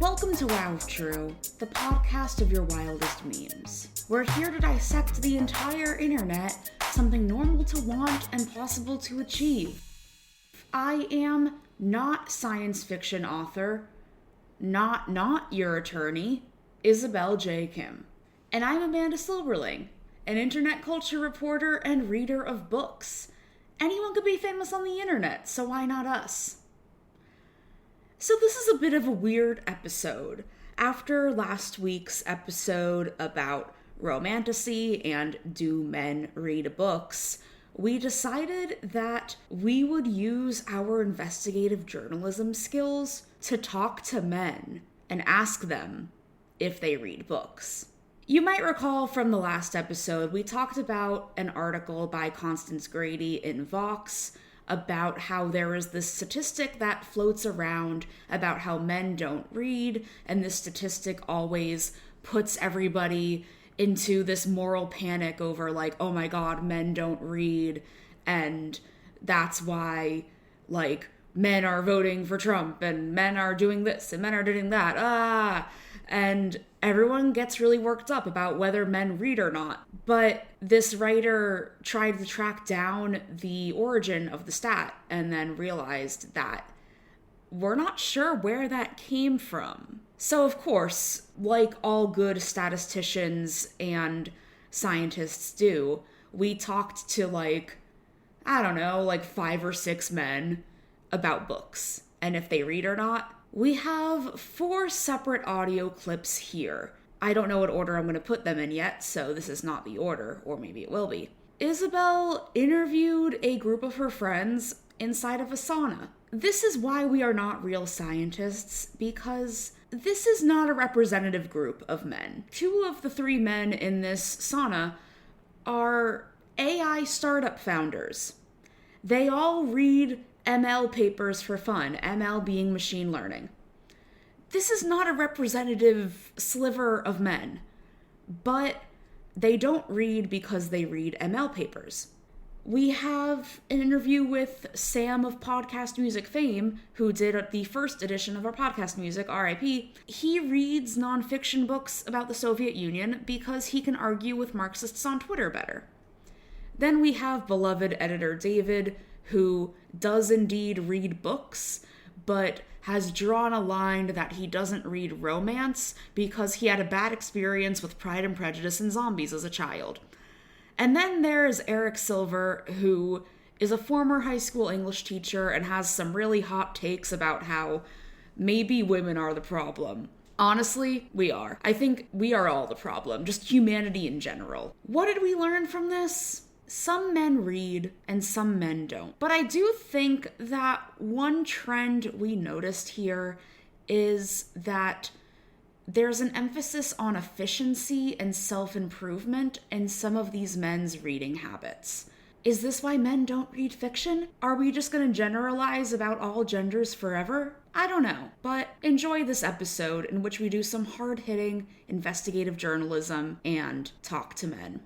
Welcome to Wow True, the podcast of your wildest memes. We're here to dissect the entire internet, something normal to want and possible to achieve. I am not science fiction author, not your attorney, Isabel J. Kim. And I'm Amanda Silberling, an internet culture reporter and reader of books. Anyone could be famous on the internet, so why not us? So this is a bit of a weird episode. After last week's episode about romantasy and do men read books, we decided that we would use our investigative journalism skills to talk to men and ask them if they read books. You might recall from the last episode, we talked about an article by Constance Grady in Vox about how there is this statistic that floats around about how men don't read, and this statistic always puts everybody into this moral panic over like, oh my god, men don't read, and that's why, like, men are voting for Trump, and men are doing this, and men are doing that, and everyone gets really worked up about whether men read or not. But this writer tried to track down the origin of the stat and then realized that we're not sure where that came from. So of course, like all good statisticians and scientists do, we talked to like 5 or 6 men about books and if they read or not. We have 4 separate audio clips here. I don't know what order I'm going to put them in yet, so this is not the order, or maybe it will be. Isabel interviewed a group of her friends inside of a sauna. This is why we are not real scientists, because this is not a representative group of men. 2 of the 3 men in this sauna are AI startup founders. They all read ML papers for fun, ML being machine learning. This is not a representative sliver of men, but they don't read because they read ML papers. We have an interview with Sam of Podcast Music fame, who did the first edition of our Podcast Music, RIP. He reads nonfiction books about the Soviet Union because he can argue with Marxists on Twitter better. Then we have beloved editor David, who does indeed read books, but has drawn a line that he doesn't read romance because he had a bad experience with Pride and Prejudice and zombies as a child. And then there's Eric Silver, who is a former high school English teacher and has some really hot takes about how maybe women are the problem. Honestly, we are. I think we are all the problem, just humanity in general. What did we learn from this? Some men read and some men don't. But I do think that one trend we noticed here is that there's an emphasis on efficiency and self-improvement in some of these men's reading habits. Is this why men don't read fiction? Are we just going to generalize about all genders forever? I don't know, but enjoy this episode in which we do some hard-hitting investigative journalism and talk to men.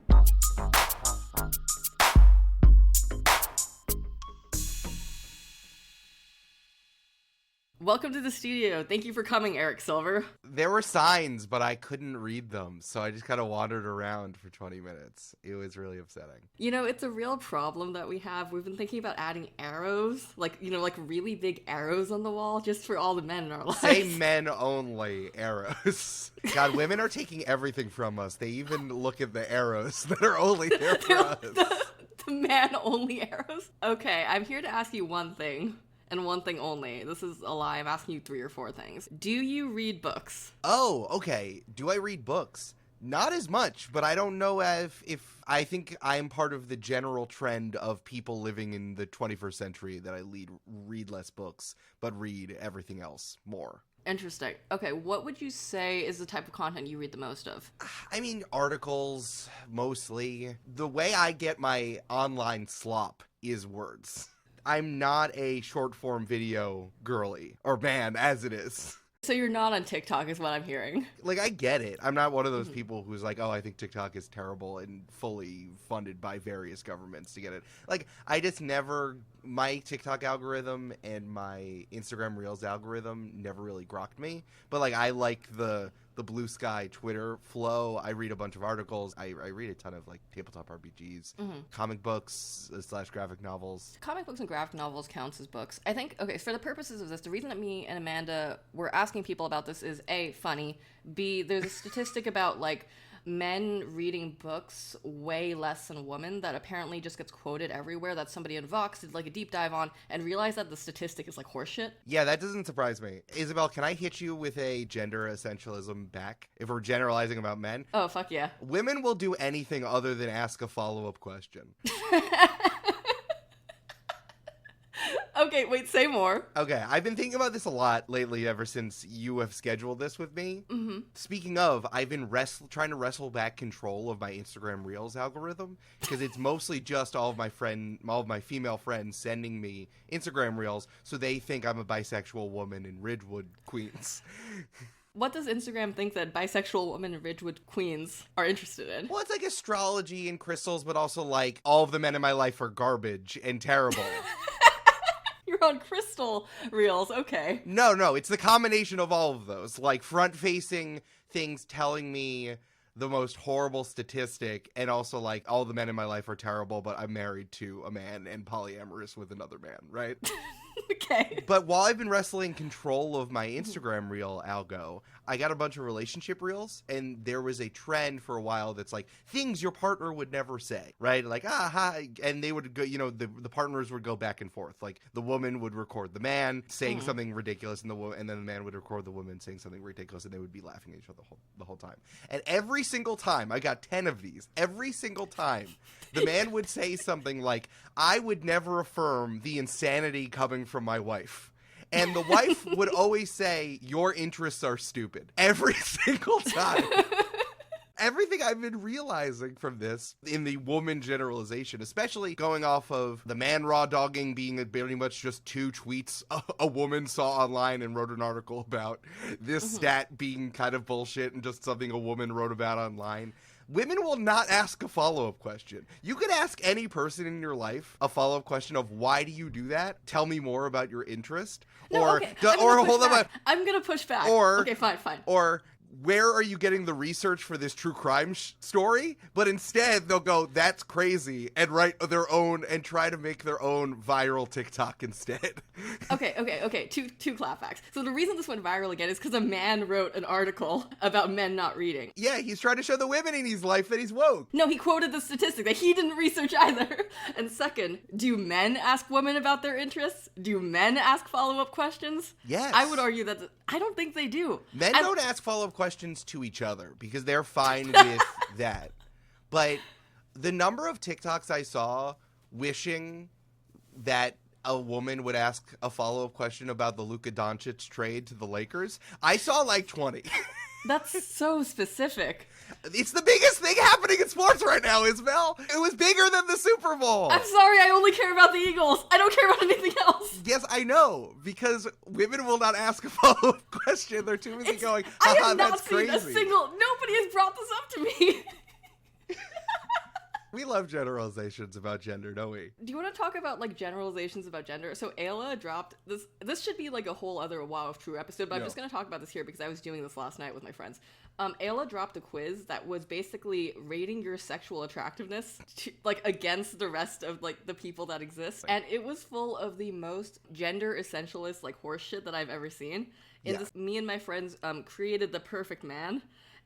Welcome to the studio. Thank you for coming, Eric Silver. There were signs, but I couldn't read them, so I just kind of wandered around for 20 minutes. It was really upsetting. You know, it's a real problem that we have. We've been thinking about adding arrows, like really big arrows on the wall just for all the men in our lives. Say men only arrows. God, women are taking everything from us. They even look at the arrows that are only there for us. The man-only arrows? Okay, I'm here to ask you one thing. And one thing only. This is a lie. I'm asking you 3 or 4 things. Do you read books? Oh, okay. Do I read books? Not as much, but I don't know if I think I'm part of the general trend of people living in the 21st century that I read less books, but read everything else more. Interesting. Okay, what would you say is the type of content you read the most of? I mean, articles, mostly. The way I get my online slop is words. I'm not a short-form video girly, or man, as it is. So you're not on TikTok is what I'm hearing. Like, I get it. I'm not one of those people who's like, oh, I think TikTok is terrible and fully funded by various governments to get it. Like, I just never my TikTok algorithm and my Instagram Reels algorithm never really grokked me, but like I like the blue sky Twitter flow. I read a bunch of articles. I read a ton of like tabletop RPGs, comic books / graphic novels. Comic books and graphic novels counts as books. I think, okay, for the purposes of this, the reason that me and Amanda were asking people about this is A, funny, B, there's a statistic about like men reading books way less than women that apparently just gets quoted everywhere, that somebody in Vox did like a deep dive on and realized that the statistic is like horseshit. Yeah, that doesn't surprise me. Isabel, can I hit you with a gender essentialism back if we're generalizing about men? Oh, fuck yeah. Women will do anything other than ask a follow-up question. Okay, wait, say more. Okay, I've been thinking about this a lot lately ever since you have scheduled this with me. Mm-hmm. Speaking of, I've been trying to wrestle back control of my Instagram Reels algorithm because it's mostly just all of my female friends sending me Instagram Reels so they think I'm a bisexual woman in Ridgewood, Queens. What does Instagram think that bisexual women in Ridgewood, Queens are interested in? Well, it's like astrology and crystals, but also like all of the men in my life are garbage and terrible. You're on crystal reels, okay. No, it's the combination of all of those. Like front-facing things telling me the most horrible statistic, and also like all the men in my life are terrible, but I'm married to a man and polyamorous with another man, right? Okay. But while I've been wrestling control of my Instagram reel algo, I got a bunch of relationship reels, and there was a trend for a while that's like things your partner would never say, right? Like, hi, and they would go, the partners would go back and forth. Like the woman would record the man saying something ridiculous, and then the man would record the woman saying something ridiculous, and they would be laughing at each other the whole time. And every single time, I got 10 of these, every single time, the man would say something like, I would never affirm the insanity coming from my wife. And the wife would always say, your interests are stupid. Every single time. Everything I've been realizing from this in the woman generalization, especially going off of the man raw dogging being pretty much just 2 tweets a woman saw online and wrote an article about, this stat being kind of bullshit and just something a woman wrote about online. Women will not ask a follow-up question. You could ask any person in your life a follow-up question of, why do you do that? Tell me more about your interest. No, okay. I'm going to push back. Okay, fine. Or, where are you getting the research for this true crime story? But instead, they'll go, that's crazy, and write their own, and try to make their own viral TikTok instead. Okay. Two clapbacks. So the reason this went viral again is because a man wrote an article about men not reading. Yeah, he's trying to show the women in his life that he's woke. No, he quoted the statistic that he didn't research either. And second, do men ask women about their interests? Do men ask follow-up questions? Yes. I would argue that I don't think they do. Men don't ask follow-up questions to each other because they're fine with that. But the number of TikToks I saw wishing that a woman would ask a follow-up question about the Luka Doncic trade to the Lakers, I saw like 20. That's so specific. It's the biggest thing happening in sports right now, Isabel. It was bigger than the Super Bowl. I'm sorry, I only care about the Eagles. I don't care about anything else. Yes, I know, because women will not ask a follow-up question. They're too busy going, I haha, have not that's seen crazy. Nobody has brought this up to me. We love generalizations about gender, don't we? Do you want to talk about like generalizations about gender? So Ayla dropped this. This should be like a whole other Wow of True episode, but I'm just going to talk about this here because I was doing this last night with my friends. Ayla dropped a quiz that was basically rating your sexual attractiveness like against the rest of like the people that exist, and it was full of the most gender essentialist like horse shit that I've ever seen. Me and my friends created the perfect man.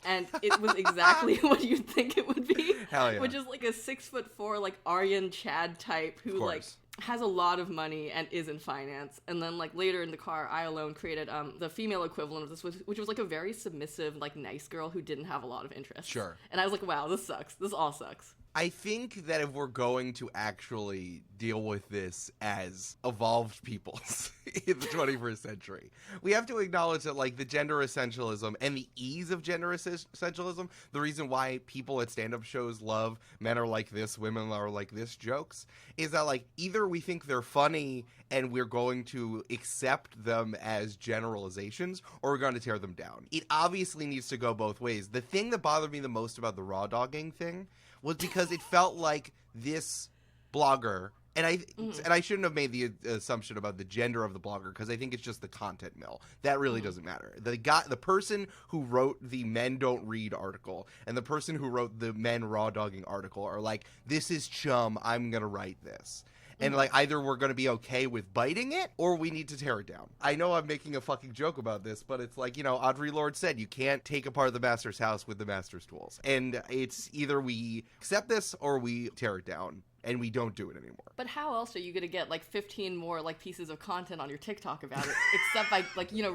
And it was exactly what you'd think it would be. Hell yeah. Which is like a 6'4" like Aryan Chad type who like has a lot of money and is in finance. And then like later in the car, I alone created the female equivalent of this, which was like a very submissive, like nice girl who didn't have a lot of interest. Sure. And I was like, wow, this sucks. This all sucks. I think that if we're going to actually deal with this as evolved peoples in the 21st century, we have to acknowledge that, like, the gender essentialism and the ease of gender essentialism, the reason why people at stand-up shows love men are like this, women are like this jokes, is that, like, either we think they're funny and we're going to accept them as generalizations, or we're going to tear them down. It obviously needs to go both ways. The thing that bothered me the most about the raw dogging thing was because it felt like this blogger And I shouldn't have made the assumption about the gender of the blogger, because I think it's just the content mill. That really doesn't matter. The person who wrote the men don't read article and the person who wrote the men raw dogging article are like, this is chum, I'm going to write this. And, like, either we're going to be okay with biting it or we need to tear it down. I know I'm making a fucking joke about this, but it's like, Audre Lorde said, you can't take apart the master's house with the master's tools. And it's either we accept this or we tear it down. And we don't do it anymore. But how else are you going to get, 15 more, pieces of content on your TikTok about it, except by,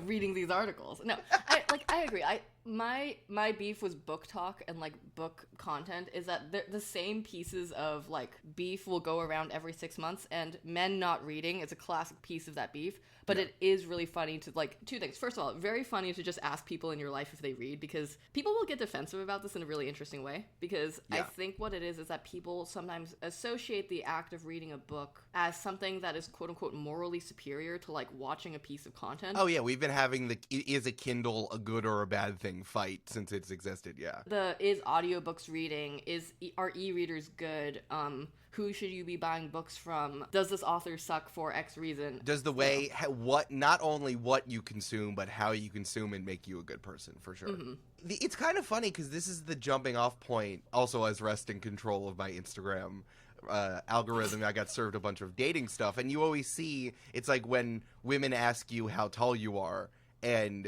reading these articles? No, I agree. My beef was book talk and, book content is that the same pieces of, beef will go around every 6 months, and men not reading is a classic piece of that beef. But it is really funny to, two things. First of all, very funny to just ask people in your life if they read, because people will get defensive about this in a really interesting way. Because I think what it is that people sometimes associate the act of reading a book as something that is quote-unquote morally superior to, watching a piece of content. Oh, yeah, we've been having is a Kindle a good or a bad thing fight since it's existed, yeah. Is audiobooks reading? Are e-readers good? Who should you be buying books from? Does this author suck for X reason? Does the way, not only what you consume, but how you consume and make you a good person, for sure. Mm-hmm. It's kind of funny because this is the jumping off point, also as rest in control of my Instagram algorithm. I got served a bunch of dating stuff, and you always see, it's like when women ask you how tall you are, and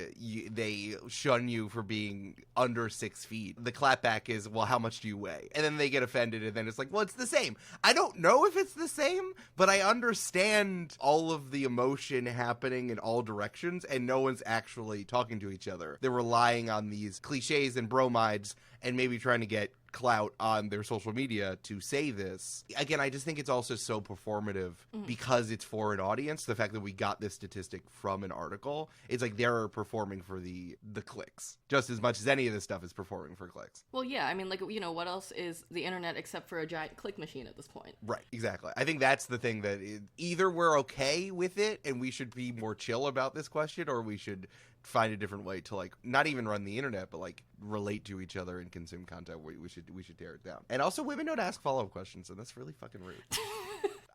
they shun you for being under 6 feet. The clapback is, well, how much do you weigh? And then they get offended, and then it's like, well, it's the same. I don't know if it's the same, but I understand all of the emotion happening in all directions, and no one's actually talking to each other. They're relying on these cliches and bromides and maybe trying to get clout on their social media to say this. Again, I just think it's also so performative because it's for an audience. The fact that we got this statistic from an article, it's like they're performing for the clicks just as much as any of this stuff is performing for clicks. Well, yeah, I mean, what else is the internet except for a giant click machine at this point? Right, exactly. I think that's the thing, that either we're okay with it and we should be more chill about this question, or we should find a different way to not even run the internet, but relate to each other and consume content. We should tear it down. And also, women don't ask follow-up questions, and that's really fucking rude.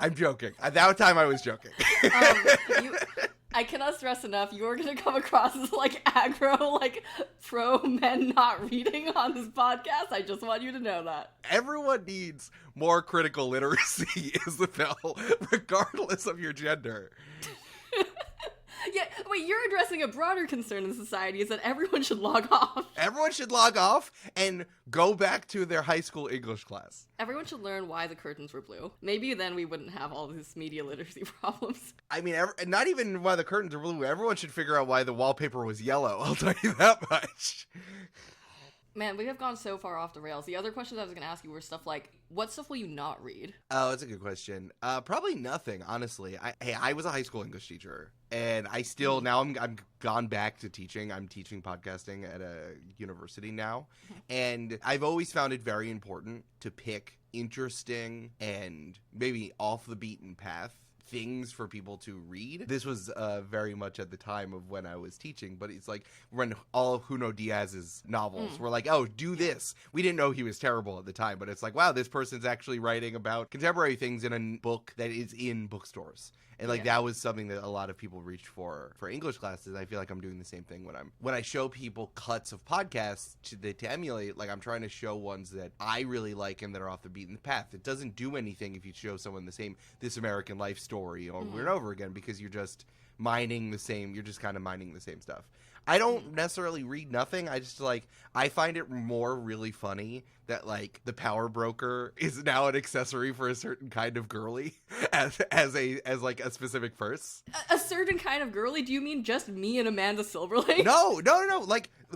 I'm joking. At that time, I was joking. I cannot stress enough, you're going to come across as aggro, pro men not reading on this podcast. I just want you to know that. Everyone needs more critical literacy, Isabel, regardless of your gender. Yeah, wait, you're addressing a broader concern in society, is that everyone should log off. Everyone should log off and go back to their high school English class. Everyone should learn why the curtains were blue. Maybe then we wouldn't have all these media literacy problems. I mean, not even why the curtains are blue. Everyone should figure out why the wallpaper was yellow. I'll tell you that much. Man, we have gone so far off the rails. The other questions I was going to ask you were stuff like, what stuff will you not read? Oh, that's a good question. Probably nothing, honestly. I was a high school English teacher, and I still, now I'm gone back to teaching. I'm teaching podcasting at a university now, and I've always found it very important to pick interesting and maybe off the beaten path things for people to read. This was very much at the time of when I was teaching, but it's like when all of Junot Diaz's novels were like, oh, do this. We didn't know he was terrible at the time, but it's like, wow, this person's actually writing about contemporary things in a book that is in bookstores. And that was something that a lot of people reached for English classes. I feel like I'm doing the same thing when I show people cuts of podcasts to emulate. I'm trying to show ones that I really like and that are off the beaten path. It doesn't do anything if you show someone the same This American Life story over and over again, because you're just mining the same. You're just kind of mining the same stuff. I don't necessarily read nothing. I just I find it more really funny that the power broker is now an accessory for a certain kind of girly as a specific purse. A certain kind of girly? Do you mean just me and Amanda Silberling? No.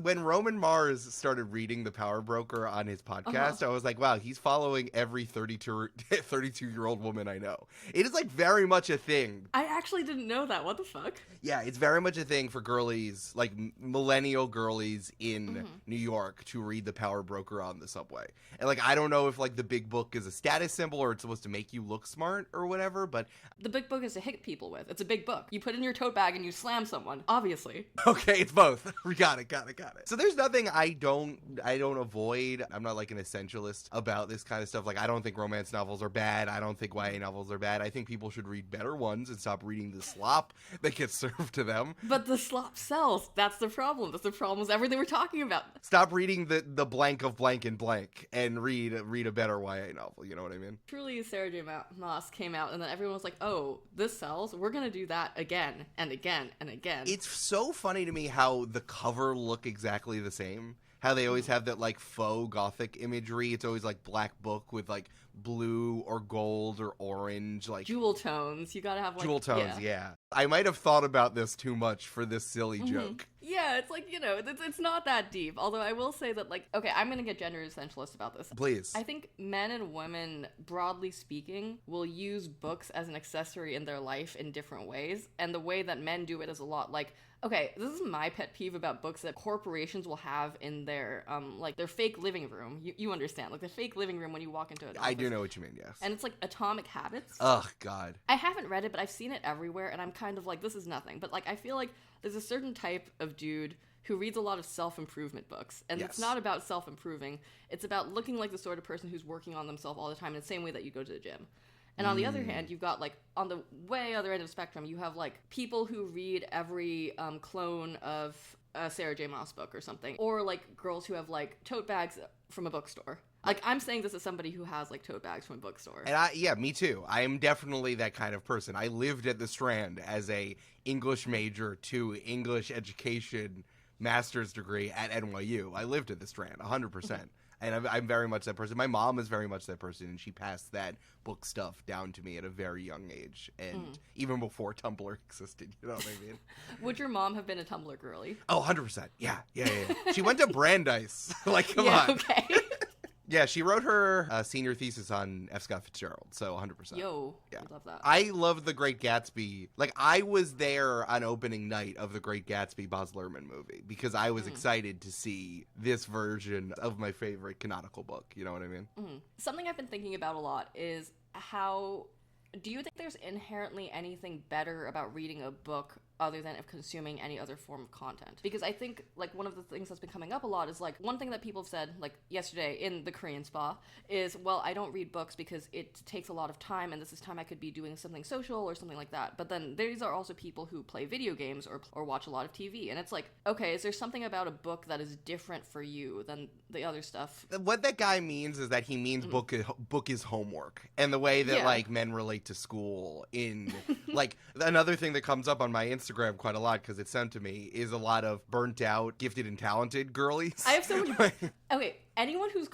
When Roman Mars started reading The Power Broker on his podcast, I was like, wow, he's following every 32-year-old woman I know. It is very much a thing. I actually didn't know that. What the fuck? Yeah, it's very much a thing for girlies, millennial girlies in New York, to read The Power Broker on the subway. And I don't know if the big book is a status symbol or it's supposed to make you look smart or whatever, but the big book is to hit people with. It's a big book. You put it in your tote bag and you slam someone, obviously. Okay, it's both. We got it. got it. So there's nothing I don't avoid. I'm not like an essentialist about this kind of stuff. Like, I don't think romance novels are bad. I don't think YA novels are bad. I think people should read better ones and stop reading the slop that gets served to them. But the slop sells. That's the problem. That's the problem with everything we're talking about. Stop reading the blank of blank and blank and read a better YA novel. You know what I mean? Truly, Sarah J. Maas came out, and then everyone was like, oh, this sells. We're going to do that again and again and again. It's so funny to me how the cover look exactly the same. How they always have that, like, faux gothic imagery. It's always, like, black book with, like, blue or gold or orange, like... Jewel tones. You gotta have, like... Jewel tones, yeah. I might have thought about this too much for this silly joke. Yeah, it's like, it's not that deep. Although I will say that, like, okay, I'm gonna get gender essentialist about this. Please. I think men and women, broadly speaking, will use books as an accessory in their life in different ways. And the way that men do it is a lot like... Okay, this is my pet peeve about books that corporations will have in their, like, their fake living room. You understand. Like, the fake living room when you walk into an office. I do know what you mean, yes. And it's, like, Atomic Habits. Ugh, God. I haven't read it, but I've seen it everywhere, and I'm kind of like, this is nothing. But, like, I feel like there's a certain type of dude who reads a lot of self-improvement books. And It's not about self-improving. It's about looking like the sort of person who's working on themselves all the time in the same way that you go to the gym. And on the other hand, you've got, like, on the way other end of the spectrum, you have, like, people who read every clone of a Sarah J. Maas book or something. Or, like, girls who have, like, tote bags from a bookstore. Like, I'm saying this as somebody who has, like, tote bags from a bookstore. And me too. I am definitely that kind of person. I lived at the Strand as a English major to English education master's degree at NYU. I lived at the Strand, 100%. And I'm very much that person. My mom is very much that person, and she passed that book stuff down to me at a very young age, and even before Tumblr existed, you know what I mean? Would your mom have been a Tumblr girly? Oh, 100%. Yeah. She went to Brandeis. Like, come on. Okay. Yeah, she wrote her senior thesis on F. Scott Fitzgerald, so 100%. Yo, yeah. I love that. I love The Great Gatsby. Like, I was there on opening night of The Great Gatsby Baz Luhrmann movie because I was excited to see this version of my favorite canonical book. You know what I mean? Something I've been thinking about a lot is how... Do you think there's inherently anything better about reading a book other than of consuming any other form of content? Because I think, like, one of the things that's been coming up a lot is, like, one thing that people have said, like, yesterday in the Korean spa is, well, I don't read books because it takes a lot of time, and this is time I could be doing something social or something like that. But then these are also people who play video games or watch a lot of TV, and it's like, okay, is there something about a book that is different for you than the other stuff? What that guy means is that he means book is homework, and the way that, like, men relate to school in, like, another thing that comes up on my Instagram quite a lot because it's sent to me is a lot of burnt out, gifted and talented girlies. I have so many. Okay, anyone who's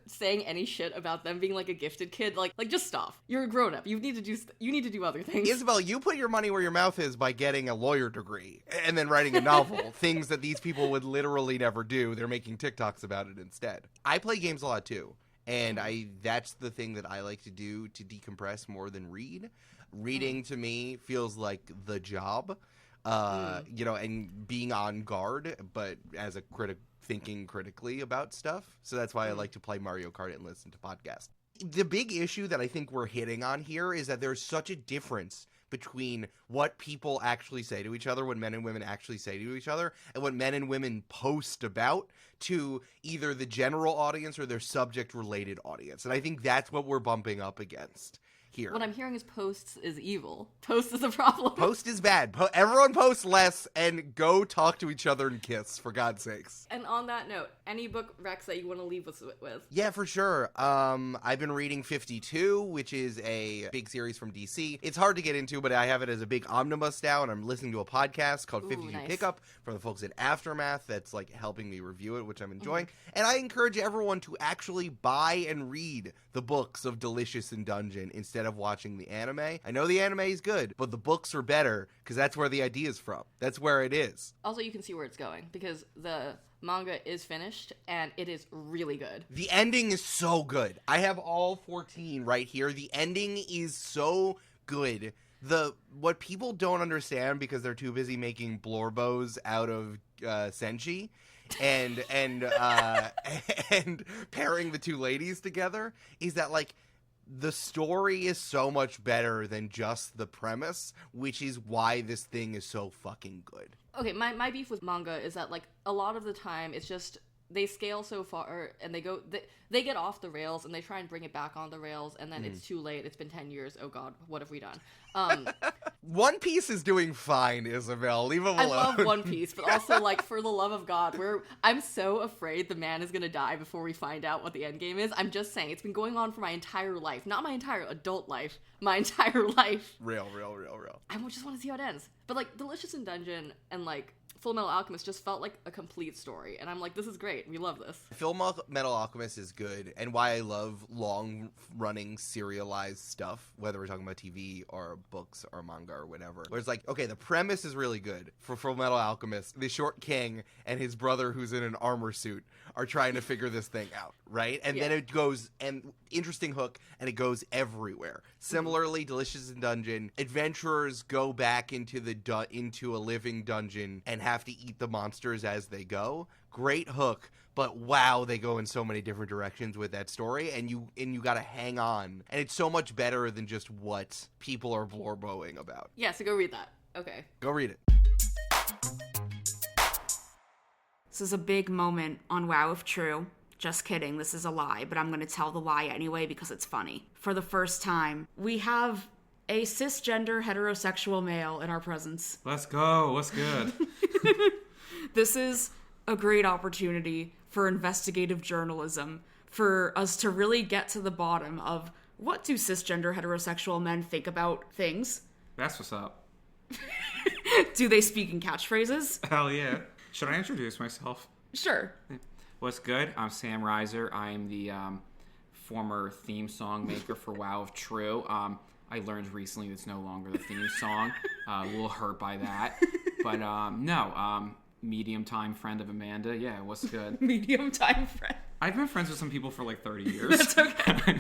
saying any shit about them being like a gifted kid, like just stop. You're a grown up. You need to do other things. Isabel, you put your money where your mouth is by getting a lawyer degree and then writing a novel. Things that these people would literally never do. They're making TikToks about it instead. I play games a lot too. And that's the thing that I like to do to decompress more than read. Reading to me feels like the job, and being on guard, but as a critic, thinking critically about stuff. So that's why I like to play Mario Kart and listen to podcasts. The big issue that I think we're hitting on here is that there's such a difference between what people actually say to each other, what men and women actually say to each other, and what men and women post about to either the general audience or their subject-related audience. And I think that's what we're bumping up against here. What I'm hearing is posts is evil. Post is a problem. Post is bad. Everyone post less and go talk to each other and kiss, for God's sakes. And on that note, any book, Rex, that you want to leave us with? Yeah, for sure. I've been reading 52, which is a big series from DC. It's hard to get into, but I have it as a big omnibus now, and I'm listening to a podcast called 52 nice. Pickup from the folks at Aftermath that's, like, helping me review it, which I'm enjoying. And I encourage everyone to actually buy and read the books of Delicious in Dungeon instead of watching the anime. I know the anime is good, but the books are better because that's where the idea is from. That's where it is. Also, you can see where it's going because the manga is finished and it is really good. The ending is so good. I have all 14 right here. The ending is so good. What people don't understand because they're too busy making blorbos out of senshi and and pairing the two ladies together is that, like, the story is so much better than just the premise, which is why this thing is so fucking good. Okay, my beef with manga is that, like, a lot of the time it's just they scale so far and they get off the rails and they try and bring it back on the rails, and then it's too late. It's been 10 years. Oh god, what have we done? One Piece is doing fine, Isabel. Leave him alone. I love One Piece, but also, like, for the love of God, I'm so afraid the man is gonna die before we find out what the end game is. I'm just saying, it's been going on for my entire life. Not my entire adult life. My entire life. Real. I just want to see how it ends. But, like, Delicious in Dungeon and, like, Fullmetal Alchemist just felt like a complete story. And I'm like, this is great. We love this. Fullmetal Alchemist is good, and why I love long-running serialized stuff, whether we're talking about TV or books or manga or whatever. Where it's like, okay, the premise is really good. For Fullmetal Alchemist, the short king and his brother who's in an armor suit are trying to figure this thing out, right? And then it goes, and interesting hook, and it goes everywhere. Similarly, Delicious in Dungeon, adventurers go back into a living dungeon and have to eat the monsters as they go. Great hook, but wow, they go in so many different directions with that story, and you gotta hang on. And it's so much better than just what people are blorboing about. Yeah, so go read that. Okay. Go read it. This is a big moment on Wow If True. Just kidding, this is a lie, but I'm gonna tell the lie anyway because it's funny. For the first time, we have a cisgender heterosexual male in our presence. Let's go. What's good? This is a great opportunity for investigative journalism, for us to really get to the bottom of what do cisgender heterosexual men think about things? That's what's up. Do they speak in catchphrases? Hell yeah. Should I introduce myself? Sure. What's good? I'm Sam Rizer. I'm the former theme song maker for Wow If True. I learned recently it's no longer the theme song. A little hurt by that. But medium time friend of Amanda. Yeah, what's good? Medium time friend. I've been friends with some people for like 30 years. That's okay.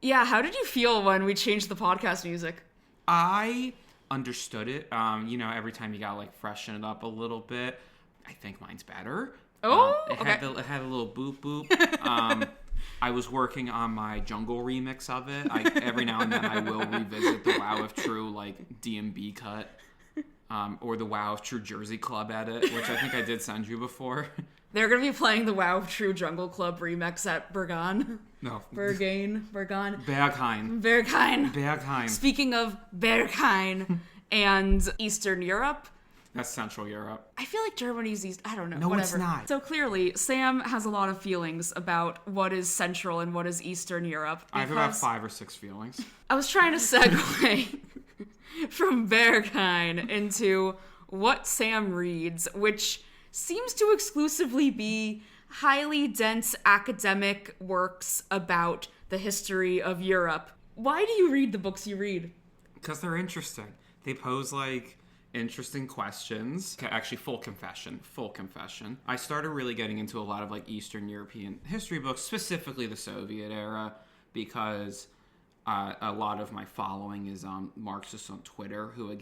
Yeah, how did you feel when we changed the podcast music? I understood it. Every time you gotta like freshen it up a little bit. I think mine's better. Oh, it had a little boop boop. I was working on my jungle remix of it. Every now and then I will revisit the Wow If True like DMB cut, or the Wow If True Jersey Club edit, which I think I did send you before. They're gonna be playing the Wow If True Jungle Club remix at Berghain. No. Berghain. Berghain. Speaking of Berghain and Eastern Europe. That's Central Europe. I feel like Germany's East. I don't know. No, whatever. It's not. So clearly, Sam has a lot of feelings about what is Central and what is Eastern Europe. I have about 5 or 6 feelings. I was trying to segue from Berghain into what Sam reads, which seems to exclusively be highly dense academic works about the history of Europe. Why do you read the books you read? Because they're interesting. They pose like interesting questions. Actually, full confession. I started really getting into a lot of like Eastern European history books, specifically the Soviet era, because a lot of my following is Marxists on Twitter who will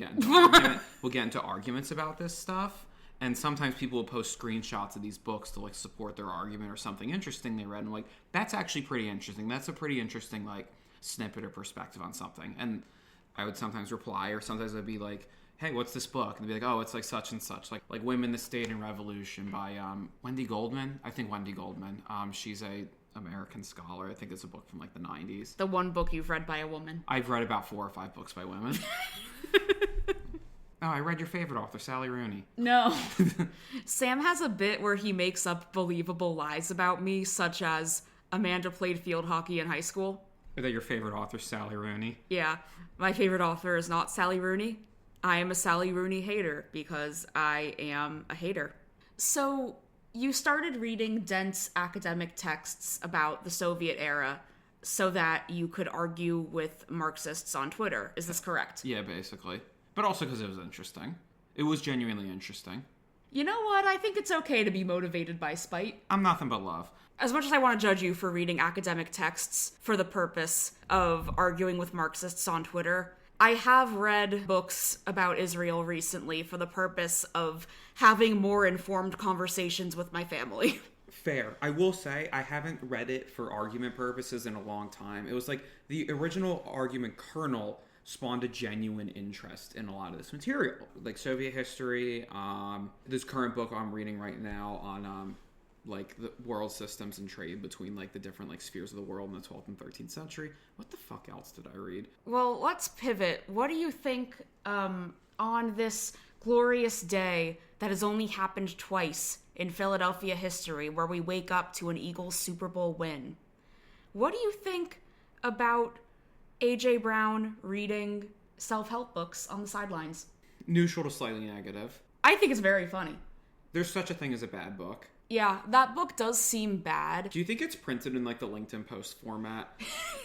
get into arguments about this stuff. And sometimes people will post screenshots of these books to like support their argument or something interesting they read. And I'm like, that's actually pretty interesting. That's a pretty interesting like snippet or perspective on something. And I would sometimes reply, or sometimes I'd be like, hey, what's this book? And they'd be like, oh, it's like such and such. Like Women, the State, and Revolution by Wendy Goldman. I think Wendy Goldman. She's a American scholar. I think it's a book from like the 90s. The one book you've read by a woman. I've read about 4 or 5 books by women. Oh, I read your favorite author, Sally Rooney. No. Sam has a bit where he makes up believable lies about me, such as Amanda played field hockey in high school. Is that your favorite author, Sally Rooney? Yeah. My favorite author is not Sally Rooney. I am a Sally Rooney hater because I am a hater. So, you started reading dense academic texts about the Soviet era so that you could argue with Marxists on Twitter. Is this correct? Yeah, basically. But also because it was interesting. It was genuinely interesting. You know what? I think it's okay to be motivated by spite. I'm nothing but love. As much as I want to judge you for reading academic texts for the purpose of arguing with Marxists on Twitter, I have read books about Israel recently for the purpose of having more informed conversations with my family. Fair. I will say I haven't read it for argument purposes in a long time. It was like the original argument kernel spawned a genuine interest in a lot of this material, like Soviet history. This current book I'm reading right now on like the world systems and trade between like the different like spheres of the world in the 12th and 13th century. What the fuck else did I read? Well, let's pivot. What do you think on this glorious day that has only happened twice in Philadelphia history, where we wake up to an Eagles Super Bowl win? What do you think about A.J. Brown reading self-help books on the sidelines? Neutral to slightly negative. I think it's very funny. There's such a thing as a bad book. Yeah, that book does seem bad. Do you think it's printed in like the LinkedIn post format?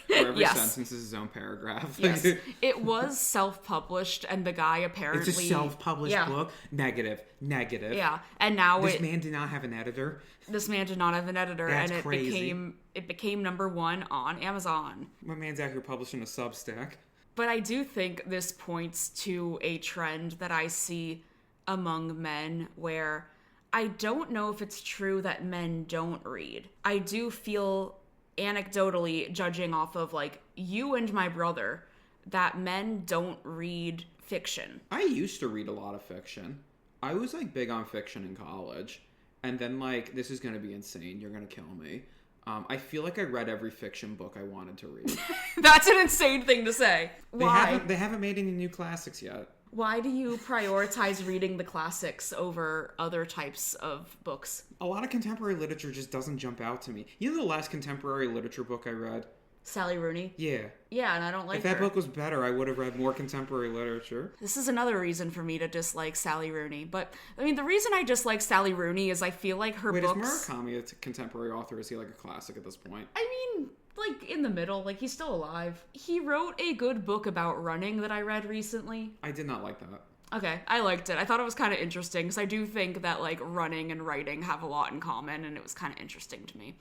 Where every Yes. sentence is his own paragraph? Yes. It was self-published, and the guy apparently... It's a self-published book? Negative. Yeah, and now This man did not have an editor? This man did not have an editor, That's and crazy. it became number one on Amazon. My man's out here publishing a Substack. But I do think this points to a trend that I see among men where I don't know if it's true that men don't read. I do feel anecdotally, judging off of like you and my brother, that men don't read fiction. I used to read a lot of fiction. I was like big on fiction in college. And then like, this is going to be insane. You're going to kill me. I feel like I read every fiction book I wanted to read. That's an insane thing to say. Why? They haven't made any new classics yet. Why do you prioritize reading the classics over other types of books? A lot of contemporary literature just doesn't jump out to me. You know the last contemporary literature book I read? Sally Rooney? Yeah. Yeah, and I don't like If that her. book was better, I would have read more contemporary literature. This is another reason for me to dislike Sally Rooney. But, I mean, the reason I dislike Sally Rooney is I feel like her Wait, books... is Murakami a contemporary author? Is he like a classic at this point? I mean, like, in the middle. Like, he's still alive. He wrote a good book about running that I read recently. I did not like that. Okay, I liked it. I thought it was kind of interesting, because I do think that, like, running and writing have a lot in common, and it was kind of interesting to me.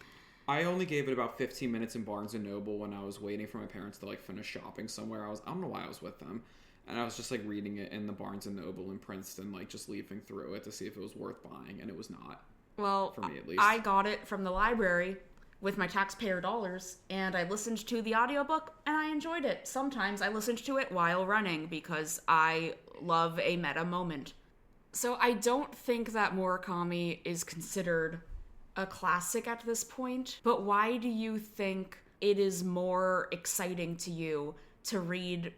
I only gave it about 15 minutes in Barnes & Noble when I was waiting for my parents to, like, finish shopping somewhere. I don't know why I was with them. And I was just, like, reading it in the Barnes & Noble in Princeton, like, just leafing through it to see if it was worth buying, and it was not. Well, for me, at least. I got it from the library with my taxpayer dollars, and I listened to the audiobook, and I enjoyed it. Sometimes I listened to it while running, because I love a meta moment. So I don't think that Murakami is considered a classic at this point, but why do you think it is more exciting to you to read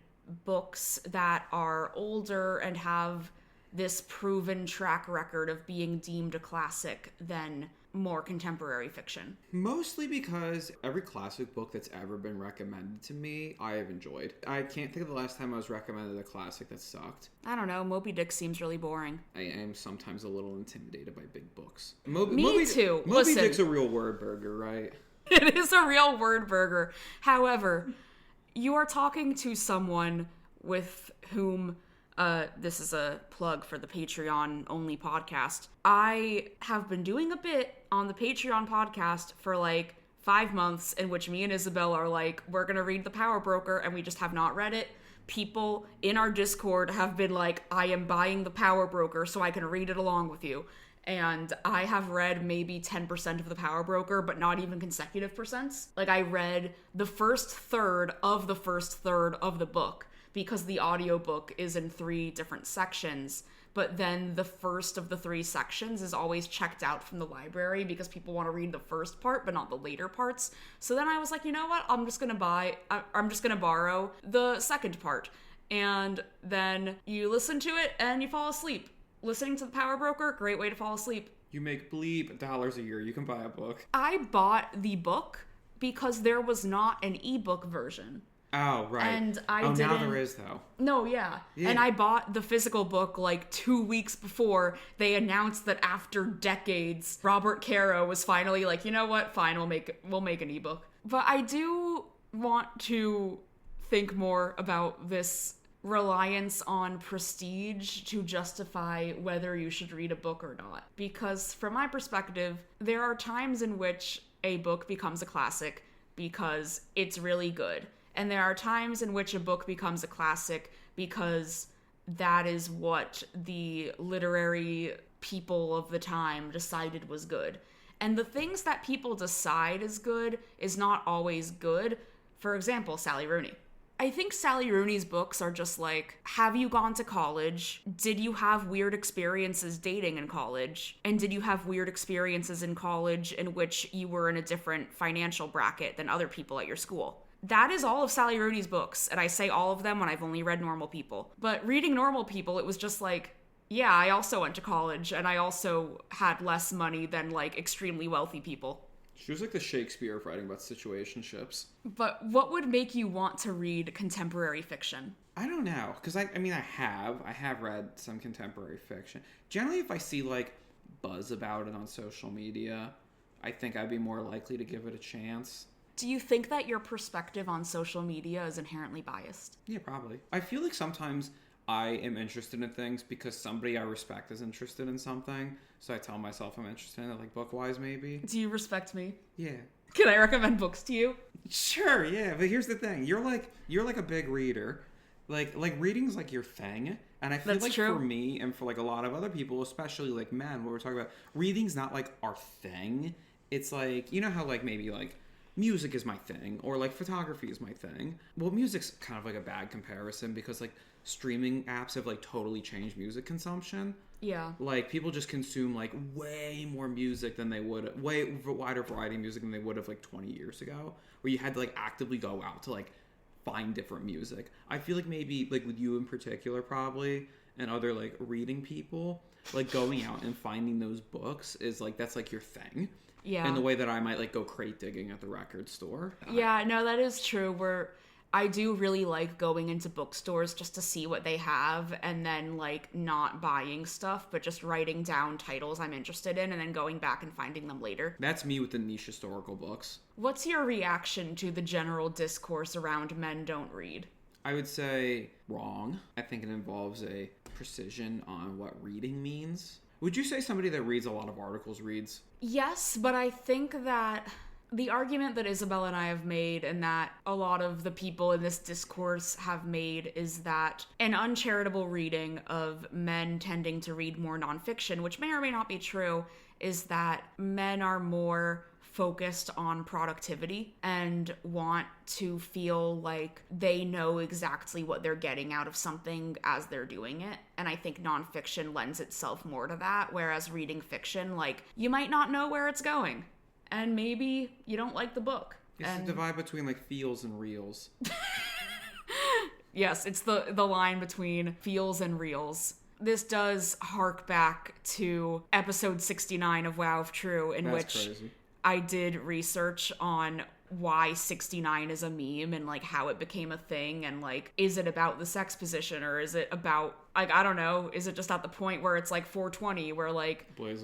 books that are older and have this proven track record of being deemed a classic than more contemporary fiction? Mostly because every classic book that's ever been recommended to me, I have enjoyed. I can't think of the last time I was recommended a classic that sucked. I don't know, Moby Dick seems really boring. I am sometimes a little intimidated by big books. Me too. Moby Listen. Dick's a real word burger, right? It is a real word burger. However, you are talking to someone with whom... this is a plug for the Patreon-only podcast. I have been doing a bit on the Patreon podcast for, like, 5 months, in which me and Isabel are like, we're gonna read The Power Broker, and we just have not read it. People in our Discord have been like, I am buying The Power Broker so I can read it along with you. And I have read maybe 10% of The Power Broker, but not even consecutive percents. Like, I read the first third of the book, because the audiobook is in 3 different sections, but then the first of the 3 sections is always checked out from the library because people want to read the first part but not the later parts. So then I was like, you know what, I'm just gonna borrow the second part, and then you listen to it and you fall asleep. Listening to The Power Broker, great way to fall asleep. You make bleep dollars a year. You can buy a book. I bought the book because there was not an ebook version. Oh, right. And I now didn't... there is, though. No, yeah. And I bought the physical book like 2 weeks before they announced that after decades, Robert Caro was finally like, you know what? Fine, we'll make an ebook. But I do want to think more about this reliance on prestige to justify whether you should read a book or not. Because from my perspective, there are times in which a book becomes a classic because it's really good. And there are times in which a book becomes a classic because that is what the literary people of the time decided was good. And the things that people decide is good is not always good. For example, Sally Rooney. I think Sally Rooney's books are just like, have you gone to college? Did you have weird experiences dating in college? And did you have weird experiences in college in which you were in a different financial bracket than other people at your school? That is all of Sally Rooney's books, and I say all of them when I've only read Normal People. But reading Normal People, it was just like, yeah, I also went to college, and I also had less money than, like, extremely wealthy people. She was like the Shakespeare of writing about situationships. But what would make you want to read contemporary fiction? I don't know, because I have read some contemporary fiction. Generally, if I see like buzz about it on social media, I think I'd be more likely to give it a chance. Do you think that your perspective on social media is inherently biased? Yeah, probably. I feel like sometimes I am interested in things because somebody I respect is interested in something. So I tell myself I'm interested in it, like book-wise maybe. Do you respect me? Yeah. Can I recommend books to you? Sure, yeah. But here's the thing. You're like a big reader. Like reading's like your thing. And I feel That's like true. For me and for like a lot of other people, especially like men, what we're talking about, reading's not like our thing. It's like, you know how like maybe like music is my thing or like photography is my thing. Well, music's kind of like a bad comparison because like streaming apps have like totally changed music consumption. Yeah. Like people just consume like way more music than they would, way wider variety of music than they would have like 20 years ago, where you had to like actively go out to like find different music. I feel like maybe like with you in particular probably and other like reading people, like going out and finding those books is like that's like your thing. Yeah. In the way that I might like go crate digging at the record store. Yeah, no, that is true. I do really like going into bookstores just to see what they have and then like not buying stuff, but just writing down titles I'm interested in and then going back and finding them later. That's me with the niche historical books. What's your reaction to the general discourse around men don't read? I would say wrong. I think it involves a precision on what reading means. Would you say somebody that reads a lot of articles reads? Yes, but I think that the argument that Isabel and I have made and that a lot of the people in this discourse have made is that an uncharitable reading of men tending to read more nonfiction, which may or may not be true, is that men are more focused on productivity and want to feel like they know exactly what they're getting out of something as they're doing it. And I think nonfiction lends itself more to that, whereas reading fiction, like, you might not know where it's going. And maybe you don't like the book. It's the divide between like feels and reels. Yes, it's the line between feels and reels. This does hark back to episode 69 of Wow If True, in which crazy. I did research on why 69 is a meme and like how it became a thing and like is it about the sex position or is it about like I don't know, is it just at the point where it's like 420 where like blaze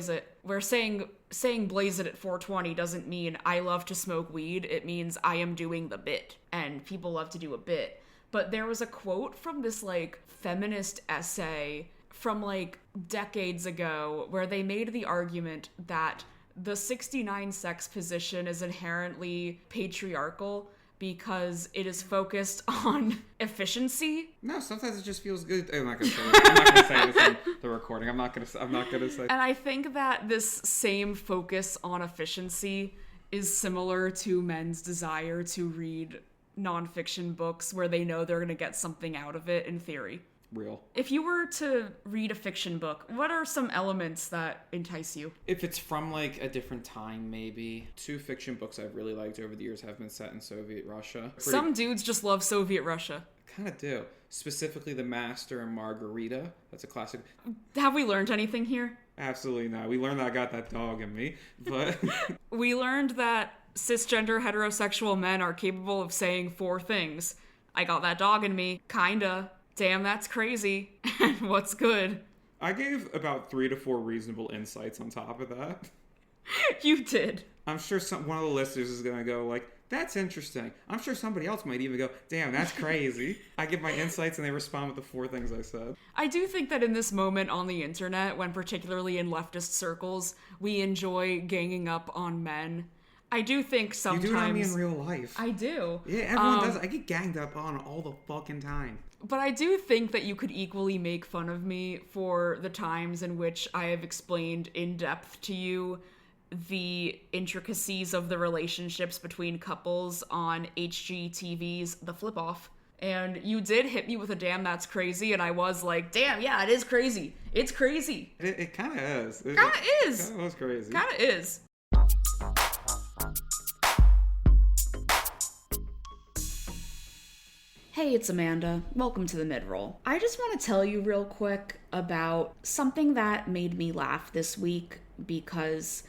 it where saying blaze it at 420 doesn't mean I love to smoke weed, it means I am doing the bit and people love to do a bit. But there was a quote from this like feminist essay from like decades ago where they made the argument that the 69 sex position is inherently patriarchal because it is focused on efficiency. No, sometimes it just feels good. I'm not gonna say this. I'm not gonna say this in the recording. I'm not gonna say. And I think that this same focus on efficiency is similar to men's desire to read nonfiction books where they know they're gonna get something out of it in theory. Real. If you were to read a fiction book, what are some elements that entice you? If it's from like a different time, maybe. 2 fiction books I've really liked over the years have been set in Soviet Russia. Some dudes just love Soviet Russia. Kind of do. Specifically The Master and Margarita. That's a classic. Have we learned anything here? Absolutely not. We learned that I got that dog in me, but... We learned that cisgender heterosexual men are capable of saying 4 things. I got that dog in me. Kinda. Damn, that's crazy. And what's good? I gave about 3 to 4 reasonable insights on top of that. You did. I'm sure one of the listeners is going to go like, that's interesting. I'm sure somebody else might even go, damn, that's crazy. I give my insights and they respond with the 4 things I said. I do think that in this moment on the internet, when particularly in leftist circles, we enjoy ganging up on men. I do think sometimes... You do it on me in real life. I do. Yeah, everyone does. I get ganged up on all the fucking time. But I do think that you could equally make fun of me for the times in which I have explained in depth to you the intricacies of the relationships between couples on HGTV's The Flip Off. And you did hit me with a damn that's crazy, and I was like, damn, yeah, it is crazy. It's crazy. It kind of is. Kind of is. Kind of was crazy. Kind of is. Hey, it's Amanda. Welcome to the mid-roll. I just want to tell you real quick about something that made me laugh this week because,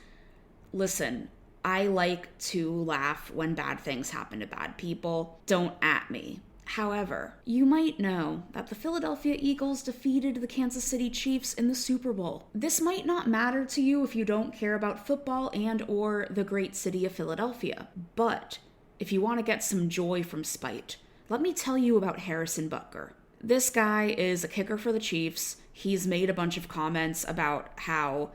listen, I like to laugh when bad things happen to bad people. Don't at me. However, you might know that the Philadelphia Eagles defeated the Kansas City Chiefs in the Super Bowl. This might not matter to you if you don't care about football and or the great city of Philadelphia, but if you want to get some joy from spite, let me tell you about Harrison Butker. This guy is a kicker for the Chiefs. He's made a bunch of comments about how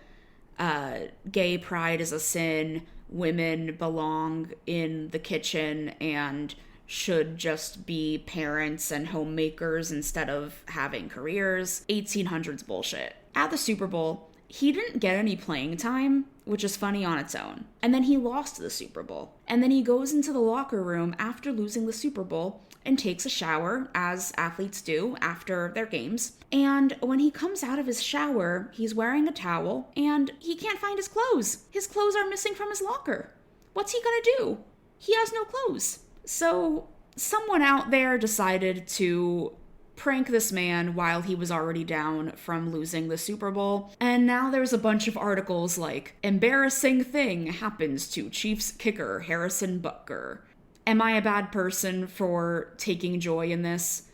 gay pride is a sin, women belong in the kitchen, and should just be parents and homemakers instead of having careers. 1800s bullshit. At the Super Bowl, he didn't get any playing time, which is funny on its own. And then he lost the Super Bowl. And then he goes into the locker room after losing the Super Bowl and takes a shower, as athletes do after their games. And when he comes out of his shower, he's wearing a towel and he can't find his clothes. His clothes are missing from his locker. What's he gonna do? He has no clothes. So someone out there decided to prank this man while he was already down from losing the Super Bowl. And now there's a bunch of articles like, embarrassing thing happens to Chiefs kicker Harrison Butker. Am I a bad person for taking joy in this?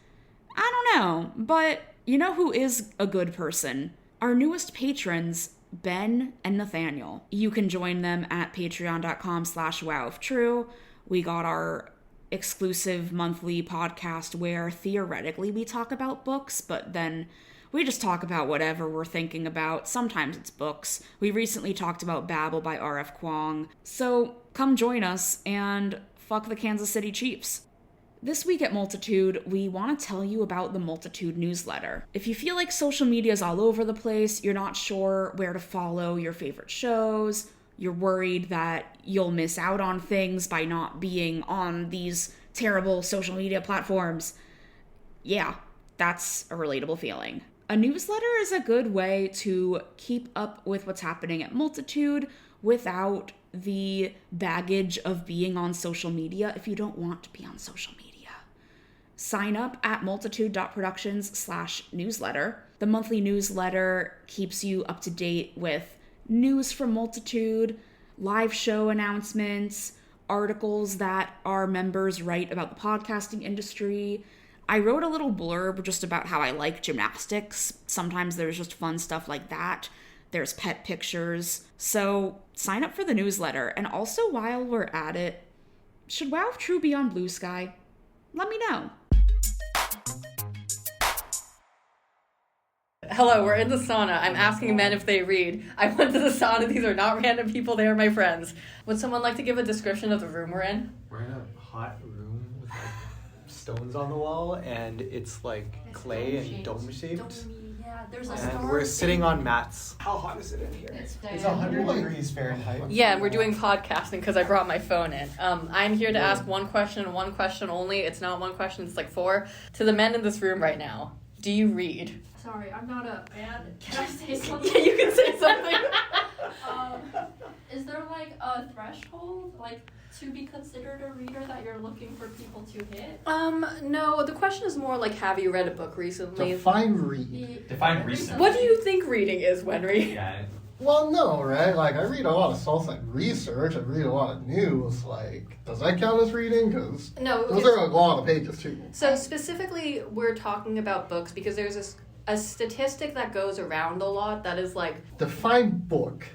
I don't know, but you know who is a good person? Our newest patrons, Ben and Nathaniel. You can join them at patreon.com/wowiftrue. We got our exclusive monthly podcast where theoretically we talk about books, but then we just talk about whatever we're thinking about. Sometimes it's books. We recently talked about Babel by R.F. Kuang. So come join us and fuck the Kansas City Chiefs. This week at Multitude, we want to tell you about the Multitude newsletter. If you feel like social media is all over the place, you're not sure where to follow your favorite shows, you're worried that you'll miss out on things by not being on these terrible social media platforms, yeah, that's a relatable feeling. A newsletter is a good way to keep up with what's happening at Multitude without the baggage of being on social media if you don't want to be on social media. Sign up at multitude.productions/newsletter. The monthly newsletter keeps you up to date with news from Multitude, live show announcements, articles that our members write about the podcasting industry. I wrote a little blurb just about how I like gymnastics. Sometimes there's just fun stuff like that. There's pet pictures. So sign up for the newsletter. And also, while we're at it, should Wow True be on Blue Sky? Let me know. Hello, we're in the sauna. I'm asking men if they read. I went to the sauna. These are not random people. They are my friends. Would someone like to give a description of the room we're in? We're in a hot room with like stones on the wall, and it's like clay and dome-shaped. Yeah, there's a And we're sitting on mats. How hot is it in here? It's 100 degrees Fahrenheit. Yeah, and we're doing podcasting because I brought my phone in. I'm here to ask one question and one question only. It's not one question, it's like four. To the men in this room right now, do you read? Sorry, I'm not a man. Can I say something? Yeah, you can say something. Is there like a threshold, like to be considered a reader that you're looking for people to hit? No, the question is more like, have you read a book recently? Define read. Define recent. What do you think reading is, Wenry? Yeah. Well, no, right? Like, I read a lot of stuff like research, I read a lot of news. Like, does that count as reading? Because No. those are a lot of pages, too. So specifically, we're talking about books because there's a statistic that goes around a lot that is like... Define book.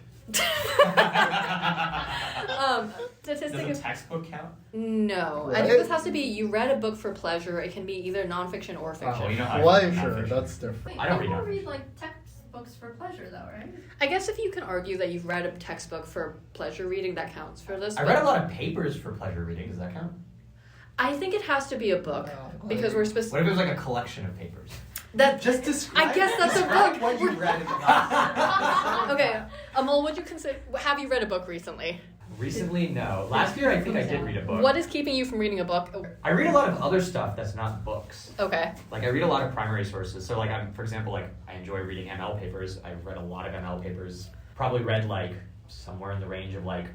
Statistic Does a textbook count? No. Right? I think this has to be, you read a book for pleasure. It can be either nonfiction or fiction. Oh, you know how Pleasure, that's different. Wait, I don't people read read like textbooks books for pleasure, though, right? I guess if you can argue that you've read a textbook for pleasure reading, that counts for this. I read a lot of papers for pleasure reading. Does that count? I think it has to be a book because we're What specific. if it was like a collection of papers? That Just describe. I guess that's a describe book. What you read in the last. Okay, Amal, would you consider? Have you read a book recently? Recently, no. Last year, I think I did read a book. What is keeping you from reading a book? I read a lot of other stuff that's not books. Okay. Like I read a lot of primary sources. So like for example, like I enjoy reading ML papers. I've read a lot of ML papers. Probably read like somewhere in the range of like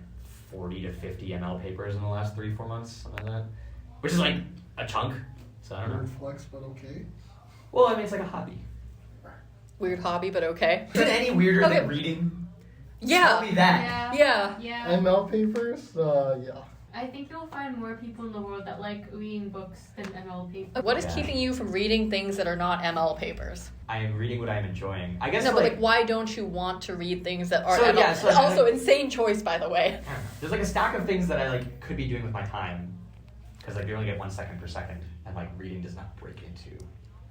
40 to 50 ML papers in the last 3-4 months, something like that. Which is like a chunk. So I don't know. Weird flex, but okay. Well, I mean it's like a hobby. Weird hobby, but okay. Is it any weirder Okay. than reading? Tell Yeah. me that. Yeah. ML papers, yeah. I think you'll find more people in the world that like reading books than ML papers. What is Yeah. keeping you from reading things that are not ML papers? I am reading what I'm enjoying. I guess No, but like, why don't you want to read things that are So, ML? yeah, so Also, like- insane choice, by the way. there's like a stack of things that I like could be doing with my time, because like you only get 1 second per second, and like reading does not break into,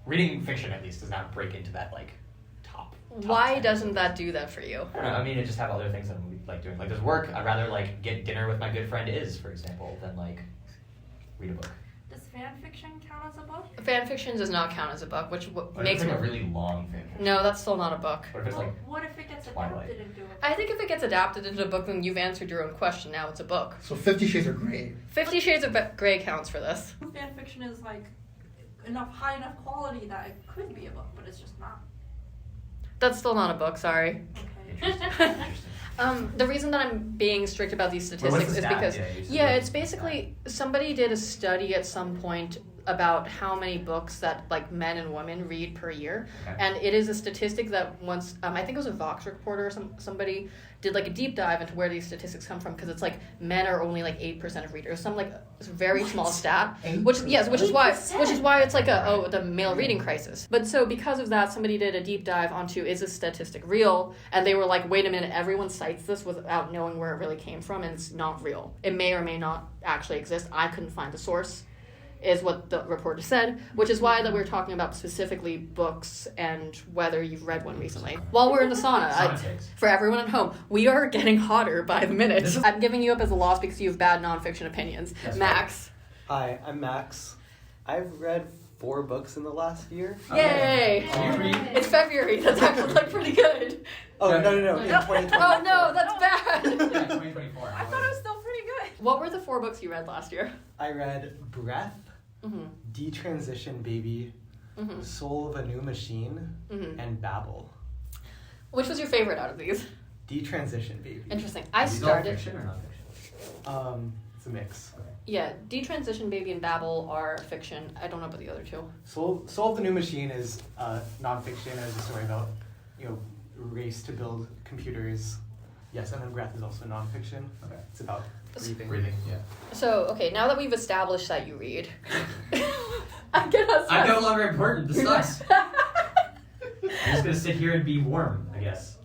reading fiction at least does not break into that like top. Why 10. doesn't that do that for you? I don't know. I mean, I just have other things that I'm like doing. Like there's work. I'd rather like get dinner with my good friend for example, than like read a book. Does fan fiction count as a book? Fan fiction does not count as a book, which What if makes it's me. like a really long fan fiction? No, that's still not a book. What if it's Well, like what if it gets Twilight. adapted into a book? I think if it gets adapted into a book, then you've answered your own question. Now it's a book. So 50 Shades of Grey. 50 Shades of Grey counts for this. Fan fiction is like high enough quality that it could be a book, but it's just not. That's still not a book, sorry. Okay. interesting? The reason that I'm being strict about these What's statistics the is stat? because, Yeah, you said yeah, that. it's basically somebody did a study at some point about how many books that like men and women read per year, Okay. and it is a statistic that once I think it was a Vox reporter or somebody did like a deep dive into where these statistics come from because it's like men are only like 8% of readers, some like very small stat, which is why it's like the male reading crisis. But so because of that, somebody did a deep dive onto is this statistic real, and they were like, wait a minute, everyone cites this without knowing where it really came from, and it's not real. It may or may not actually exist. I couldn't find the source, is what the reporter said, which is why that we're talking about specifically books and whether you've read one recently. While we're in the sauna, for everyone at home, we are getting hotter by the minute. I'm giving you up as a loss because you have bad nonfiction opinions. That's Max. Hi, I'm Max. I've read 4 books in the last year. Yay! It's February. That's actually like pretty good. Oh, no, in 2020. Oh no, that's bad. 2024. I thought it was still pretty good. What were the 4 books you read last year? I read Breath, Mm-hmm. Detransition Baby, Mm-hmm. Soul of a New Machine, Mm-hmm. and Babel. Which was your favorite out of these? Detransition Baby. Interesting. I Is these all started. fiction or non-fiction? It's a mix. Yeah, Detransition Baby and Babel are fiction. I don't know about the other 2. Soul of the New Machine is nonfiction. It's a story about, race to build computers. Yes, and then Breath is also nonfiction. Okay. It's about breathing. Breathing. Yeah. So, okay, now that we've established that you read, I'm gonna I'm no longer important. This sucks. I'm just gonna sit here and be warm, I guess.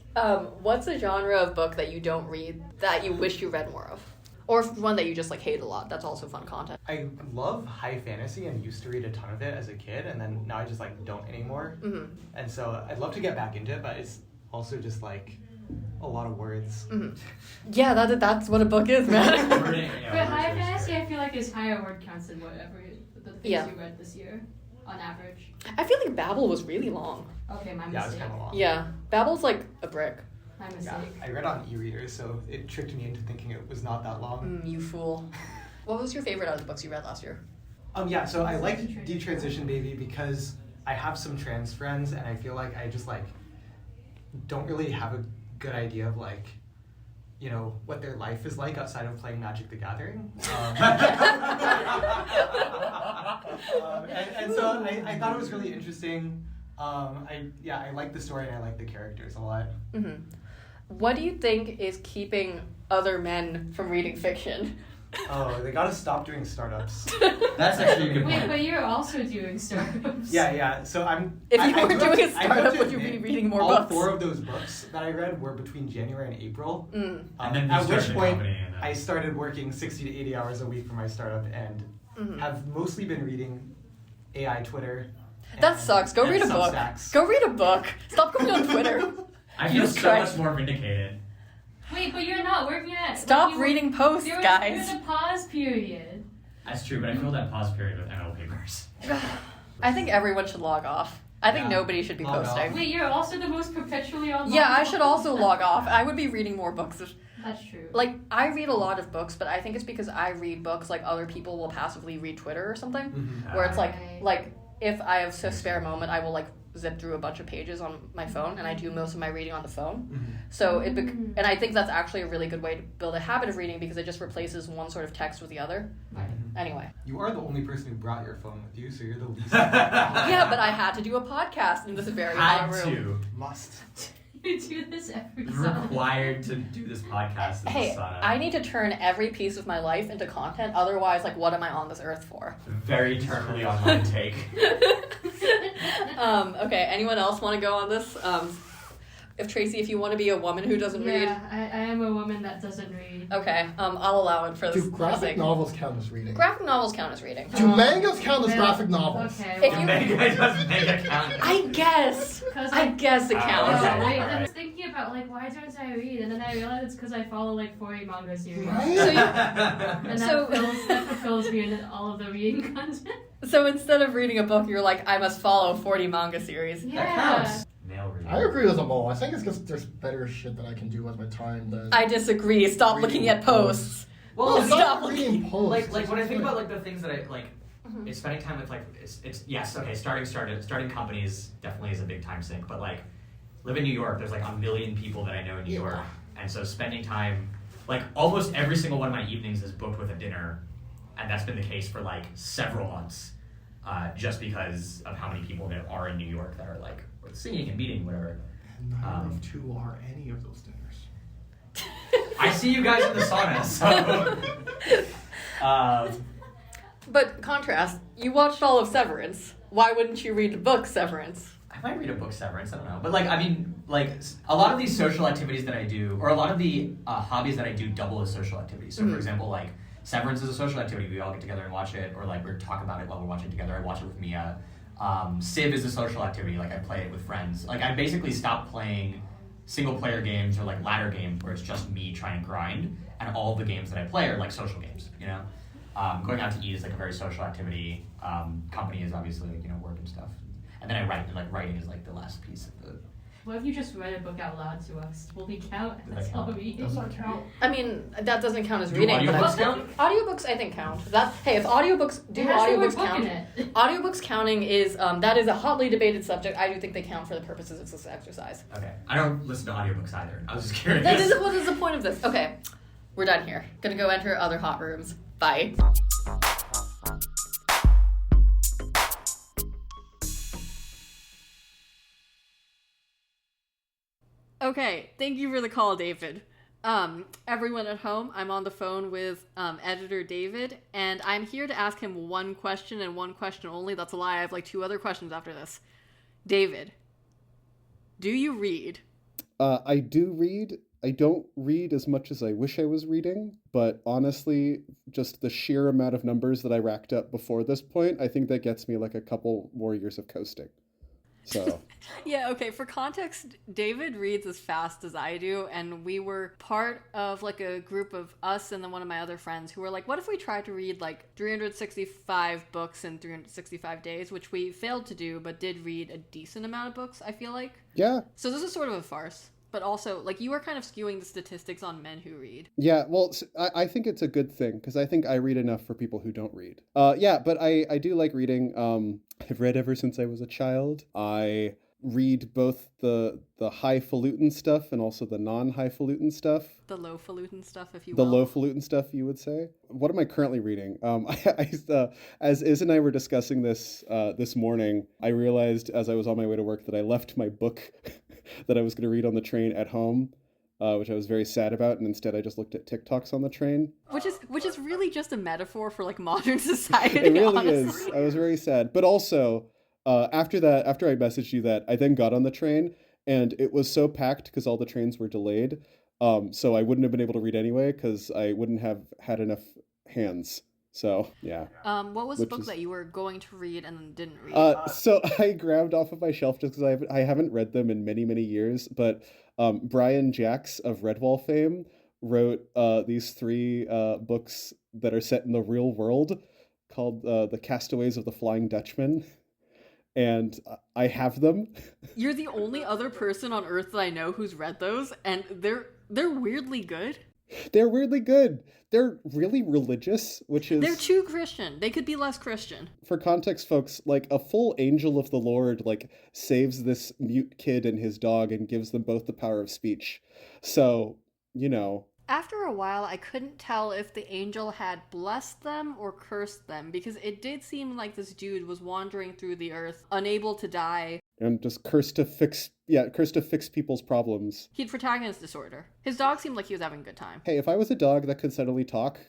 What's a genre of book that you don't read that you wish you read more of? Or one that you just like hate a lot? That's also fun content. I love high fantasy and used to read a ton of it as a kid, and then now I just don't anymore. Mm-hmm. And so I'd love to get back into it, but it's also just a lot of words. Mm-hmm. Yeah, that's what a book is, man. But high fantasy, I feel like is higher word counts than whatever the things Yeah. you read this year, on average. I feel like Babel was really long. Okay, my Yeah, it's mistake. kind of long. Yeah, Babel's like a brick. My Yeah, mistake. I read on e-reader, so it tricked me into thinking it was not that long. You fool. What was your favorite out of the books you read last year? Yeah, so I liked Detransition Baby because I have some trans friends, and I feel like I just don't really have a good idea of what their life is like outside of playing Magic the Gathering. And so I thought it was really interesting. I like the story and I like the characters a lot. Mm-hmm. What do you think is keeping other men from reading fiction? Oh, they gotta stop doing startups. That's actually a good Wait, point. but you're also doing startups. Yeah. So I'm. If I you were do doing have a to- I have startup, to would you be admit, reading more all books? 4 of those books that I read were between January and April. Mm. And then you at which started a point company and then- I started working 60 to 80 hours a week for my startup and Mhm. have mostly been reading AI Twitter That sucks. Go and read a book. Substacks. Go read a book. Stop going on Twitter. I feel Jesus so Christ. much more vindicated. Wait, but you're not working at. Stop you were- reading posts, you're guys. in a pause period. That's true, but I feel that pause period with ML papers. I think everyone should log off. I think Yeah. nobody should be Log posting. off. Wait, you're also the most perpetually online. Yeah, I should also log off. I would be reading more books. That's true. Like, I read a lot of books, but I think it's because I read books like other people will passively read Twitter or something. Mhm. Where it's Right. like if I have a spare moment, I will like zip through a bunch of pages on my phone, and I do most of my reading on the phone. Mhm. So and I think that's actually a really good way to build a habit of reading because it just replaces one sort of text with the other. Right. Anyway. You are the only person who brought your phone with you, so you're the least. Yeah, but I had to do a podcast in this very hot Had room. to. Must. You do this every summer. Required to do this podcast in Hey, the sauna. I need to turn every piece of my life into content. Otherwise, like, what am I on this earth for? Very terminally online take. Okay, anyone else want to go on this? If Tracy, if you want to be a woman who doesn't read, Yeah, I am a woman that doesn't read. okay, I'll allow it for this. Do graphic sake. novels count as reading? Graphic novels count as reading. Do mangas count as Well, graphic novels? Okay. If well, you- Mega doesn't make a count. I guess. 'cause I guess it Oh, counts. okay. Wait, I Alright. was thinking about like why don't I read, and then I realized it's because I follow like 40 manga series, Right? So, and So- that fulfills me in all of the reading content. so instead of reading a book, you're like, I must follow 40 manga series. Yeah. counts. Male reading. I agree with them all. I think it's because there's better shit that I can do with my time than. I disagree. Stop Reading looking at posts. Well, it's stop not reading posts. like when I think about like the things that I like, Mhm. it's spending time with like it's yes, okay, starting companies definitely is a big time sink, but like live in New York, there's like a million people that I know in New York, and so spending time, like almost every single one of my evenings is booked with a dinner, and that's been the case for like several months, just because of how many people there are in New York that are like singing and meeting, whatever. And neither of two are any of those dinners. I see you guys in the sauna, so. But contrast, you watched all of Severance. Why wouldn't you read the book Severance? I might read a book, Severance. I don't know, but like I mean, like a lot of these social activities that I do, or a lot of the hobbies that I do, double as social activities. So, Mhm. for example, like Severance is a social activity. We all get together and watch it, or like we talk about it while we're watching together. I watch it with Mia. Civ is a social activity. Like I play it with friends. Like I basically stopped playing single player games or like ladder games where it's just me trying to grind, and all the games that I play are like social games. You know, going out to eat is like a very social activity. Company is obviously like, you know, work and stuff. And then I write, and like writing is like the last piece of the. What if you just read a book out loud to us? Will we count? Does that That's all count? we. Does that count? I mean, that doesn't count as Do reading. but audiobooks I- count? Audiobooks, I think, count. Hey, if audiobooks do It has the word audiobooks book count? in it. Audiobooks counting is that is a hotly debated subject. I do think they count for the purposes of this exercise. Okay, I don't listen to audiobooks either. I was just curious. What is the point of this? Okay, we're done here. Gonna go enter other hot rooms. Bye. Okay, thank you for the call, David. Everyone at home, I'm on the phone with editor David, and I'm here to ask him one question and one question only. That's a lie. I have like two other questions after this. David, do you read? I do read. I don't read as much as I wish I was reading, but honestly, just the sheer amount of numbers that I racked up before this point, I think that gets me like a couple more years of coasting. So, Yeah, okay, for context, David reads as fast as I do, and we were part of like a group of us and then one of my other friends who were like, what if we tried to read like 365 books in 365 days, which we failed to do, but did read a decent amount of books, I feel like. yeah. So this is sort of a farce, but also, like, you are kind of skewing the statistics on men who read. Yeah, well, I think it's a good thing, because I think I read enough for people who don't read. Yeah, but I do like reading. I've read ever since I was a child. I read both the highfalutin stuff and also the non-highfalutin stuff. The low-falutin stuff, if you The will. low-falutin stuff, you would say. What am I currently reading? As Iz and I were discussing this this morning, I realized as I was on my way to work that I left my book that I was going to read on the train at home, which I was very sad about, and instead I just looked at TikToks on the train. Which is really just a metaphor for, like, modern society, It really honestly. is. I was very sad. But also, after I messaged you that, I then got on the train, and it was so packed because all the trains were delayed. So I wouldn't have been able to read anyway because I wouldn't have had enough hands. So yeah. What was the book that you were going to read and then didn't read? So I grabbed off of my shelf just because I haven't read them in many, many years. But Brian Jacks of Redwall fame wrote these 3 books that are set in the real world called The Castaways of the Flying Dutchman. And I have them. You're the only other person on Earth that I know who's read those, and they're weirdly good. They're weirdly good. They're really religious, which is... They're too Christian. They could be less Christian. For context, folks, like, a full angel of the Lord, like, saves this mute kid and his dog and gives them both the power of speech. So, you know... After a while, I couldn't tell if the angel had blessed them or cursed them, because it did seem like this dude was wandering through the earth, unable to die. And just cursed to fix people's problems. He had protagonist disorder. His dog seemed like he was having a good time. Hey, if I was a dog that could suddenly talk,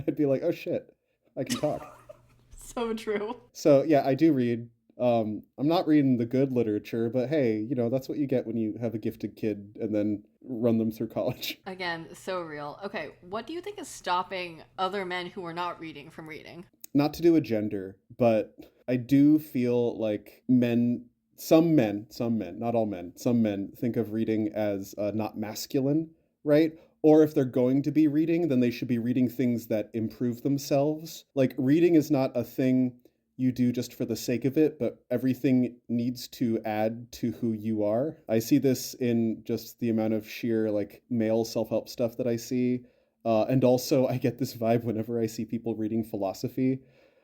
I'd be like, oh shit, I can talk. So true. So yeah, I do read. I'm not reading the good literature, but hey, you know, that's what you get when you have a gifted kid and then run them through college. Again, so real. Okay, what do you think is stopping other men who are not reading from reading? Not to do with gender, but I do feel like some men, not all men, some men think of reading as not masculine, right? Or if they're going to be reading, then they should be reading things that improve themselves. Like, reading is not a thing you do just for the sake of it, but everything needs to add to who you are. I see this in just the amount of sheer, like, male self-help stuff that I see. And also, I get this vibe whenever I see people reading philosophy,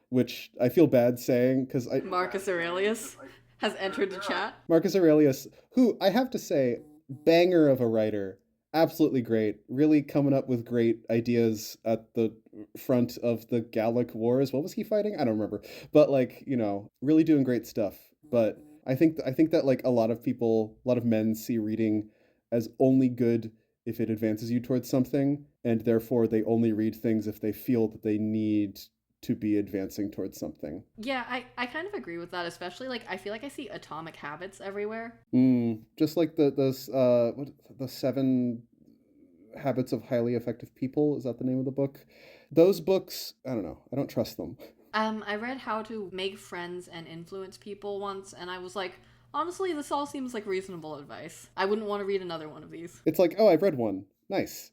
which I feel bad saying, because Marcus Aurelius has entered the chat. Marcus Aurelius, who, I have to say, banger of a writer. Absolutely great. Really coming up with great ideas at the front of the Gallic Wars. What was he fighting? I don't remember. But, like, you know, really doing great stuff. But I think that like a lot of men see reading as only good if it advances you towards something, and therefore they only read things if they feel that they need to be advancing towards something. Yeah, I kind of agree with that, especially, like, I feel like I see Atomic Habits everywhere. Just like the 7 Habits of Highly Effective People, is that the name of the book? Those books, I don't know, I don't trust them. I read How to Make Friends and Influence People once, and I was like, honestly, this all seems like reasonable advice. I wouldn't want to read another one of these. It's like, oh, I've read one. Nice.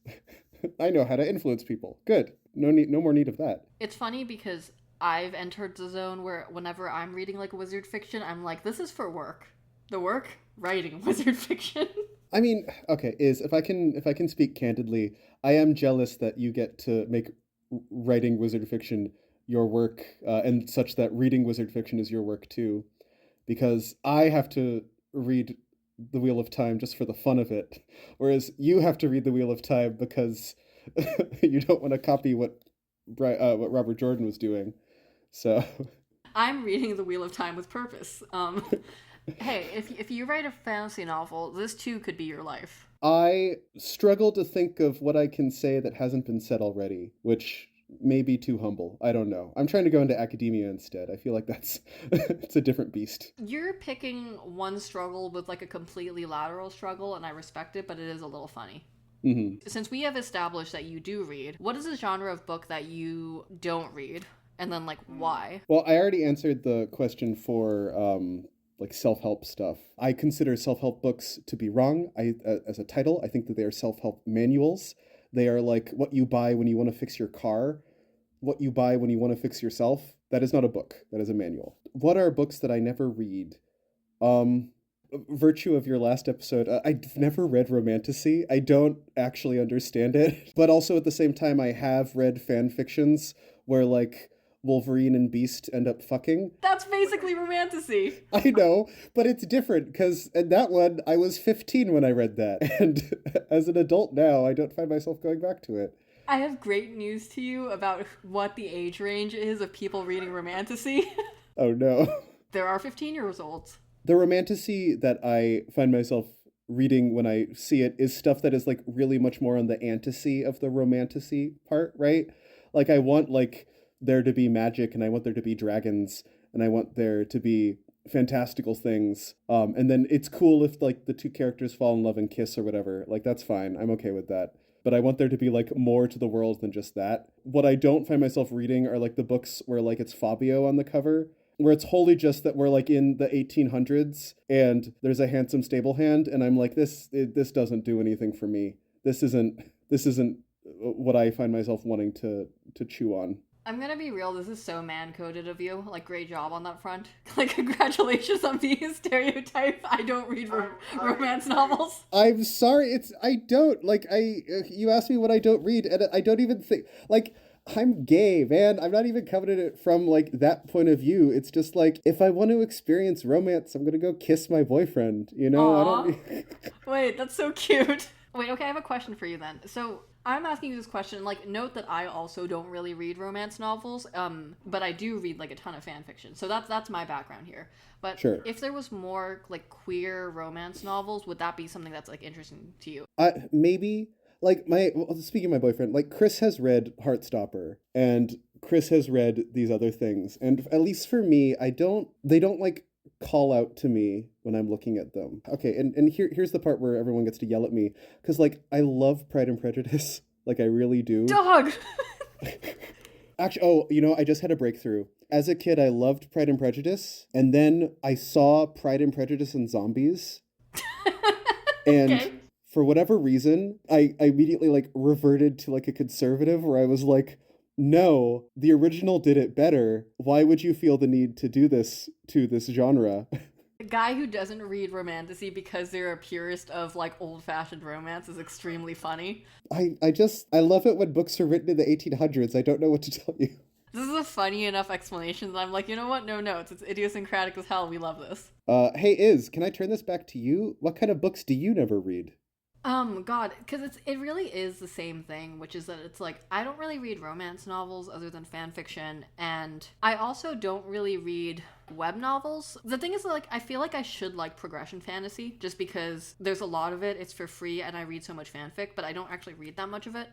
I know how to influence people. Good. No more need of that. It's funny because I've entered the zone where whenever I'm reading like wizard fiction, I'm like, this is for work. The work? Writing wizard fiction. I mean, okay, if I can speak candidly, I am jealous that you get to make writing wizard fiction your work, and such that reading wizard fiction is your work too, because I have to read The Wheel of Time just for the fun of it, whereas you have to read The Wheel of Time because you don't want to copy what Robert Jordan was doing. So I'm reading The Wheel of Time with purpose. Hey, if you write a fantasy novel, this too could be your life. I struggle to think of what I can say that hasn't been said already, which may be too humble. I don't know. I'm trying to go into academia instead. I feel like that's it's a different beast. You're picking one struggle with like a completely lateral struggle, and I respect it, but it is a little funny. Mm-hmm. Since we have established that you do read, what is the genre of book that you don't read? And then, like, why? Well, I already answered the question for like self-help stuff. I consider self-help books to be wrong. As a title, I think that they are self-help manuals. They are like what you buy when you want to fix your car, what you buy when you want to fix yourself. That is not a book. That is a manual. What are books that I never read? Virtue of your last episode, I've never read Romantasy. I don't actually understand it. But also at the same time, I have read fan fictions where, like, Wolverine and Beast end up fucking. That's basically Romantasy. I know, but it's different because in that one, I was 15 when I read that. And as an adult now, I don't find myself going back to it. I have great news to you about what the age range is of people reading Romantasy. Oh no. There are 15-year-olds. The Romantasy that I find myself reading when I see it is stuff that is like really much more on the antasy of the Romantasy part, right? Like I want like there to be magic, and I want there to be dragons, and I want there to be fantastical things. And then it's cool if like the two characters fall in love and kiss or whatever. Like that's fine. I'm okay with that. but I want there to be like more to the world than just that. What I don't find myself reading are like the books where like it's Fabio on the cover, where it's wholly just that we're like in the 1800s and there's a handsome stable hand, and I'm like, this doesn't do anything for me. This isn't what I find myself wanting to chew on. I'm gonna be real, this is so man-coded of you. Like, great job on that front. Like, congratulations on being a stereotype. I don't read romance novels. I'm sorry, I don't. Like, you asked me what I don't read, and I don't even think, like, I'm gay, man. I'm not even coming at it from, like, that point of view. It's just, like, if I want to experience romance, I'm gonna go kiss my boyfriend, you know? Aww. I don't... Wait, that's so cute. Wait, okay, I have a question for you then. So, I'm asking you this question, like, note that I also don't really read romance novels, but I do read, like, a ton of fan fiction. So that's my background here. But sure. If there was more, like, queer romance novels, would that be something that's, like, interesting to you? Maybe. Like, speaking of my boyfriend, like, Chris has read Heartstopper, and Chris has read these other things. And at least for me, they don't, like, call out to me when I'm looking at them. Okay, and here's the part where everyone gets to yell at me, because, like, I love Pride and Prejudice. Like, I really do. Dog! Actually, I just had a breakthrough. As a kid, I loved Pride and Prejudice, and then I saw Pride and Prejudice and Zombies. And okay. For whatever reason, I immediately, like, reverted to, like, a conservative where I was like, no, the original did it better. Why would you feel the need to do this to this genre? A guy who doesn't read romantasy because they're a purist of, like, old-fashioned romance is extremely funny. I love it when books are written in the 1800s. I don't know what to tell you. This is a funny enough explanation that I'm like, you know what? No, it's idiosyncratic as hell. We love this. Hey, can I turn this back to you? What kind of books do you never read? God, because it really is the same thing, which is that it's like, I don't really read romance novels other than fan fiction, and I also don't really read web novels. The thing is, like, I feel like I should like progression fantasy, just because there's a lot of it, it's for free, and I read so much fanfic, but I don't actually read that much of it.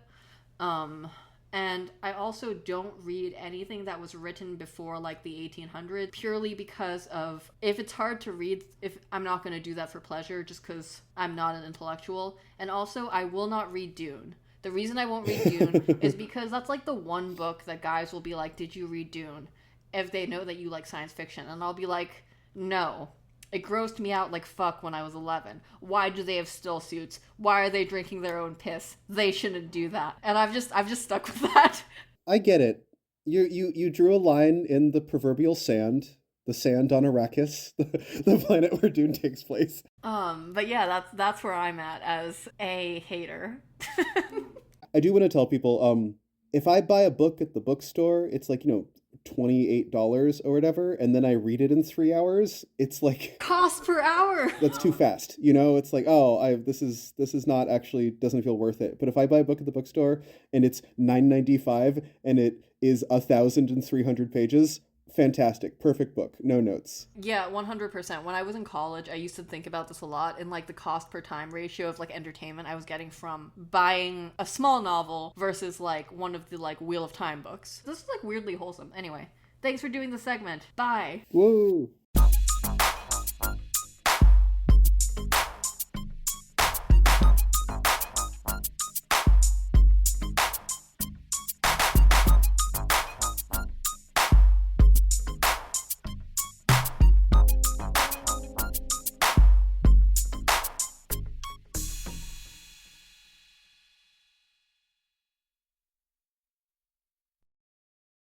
And I also don't read anything that was written before, like, the 1800s, purely because of, if it's hard to read, if I'm not going to do that for pleasure, just because I'm not an intellectual. And also, I will not read Dune. The reason I won't read Dune is because that's, like, the one book that guys will be like, did you read Dune? If they know that you like science fiction. And I'll be like, no. It grossed me out like fuck when I was 11. Why do they have still suits? Why are they drinking their own piss? They shouldn't do that. And I've just stuck with that. I get it. You drew a line in the proverbial sand, the sand on Arrakis, the planet where Dune takes place. But yeah, that's where I'm at as a hater. I do want to tell people, if I buy a book at the bookstore, it's like, $28 or whatever, and then I read it in 3 hours, it's like cost per hour. That's too fast, it's like, this is not actually, doesn't feel worth it. But if I buy a book at the bookstore and it's $9.95 and it is 1,300 pages, fantastic, perfect book, no notes. Yeah, 100%. When I was in college, I used to think about this a lot, and like the cost per time ratio of like entertainment I was getting from buying a small novel versus like one of the like Wheel of Time books. This is like weirdly wholesome. Anyway, thanks for doing the segment. Bye. Woo.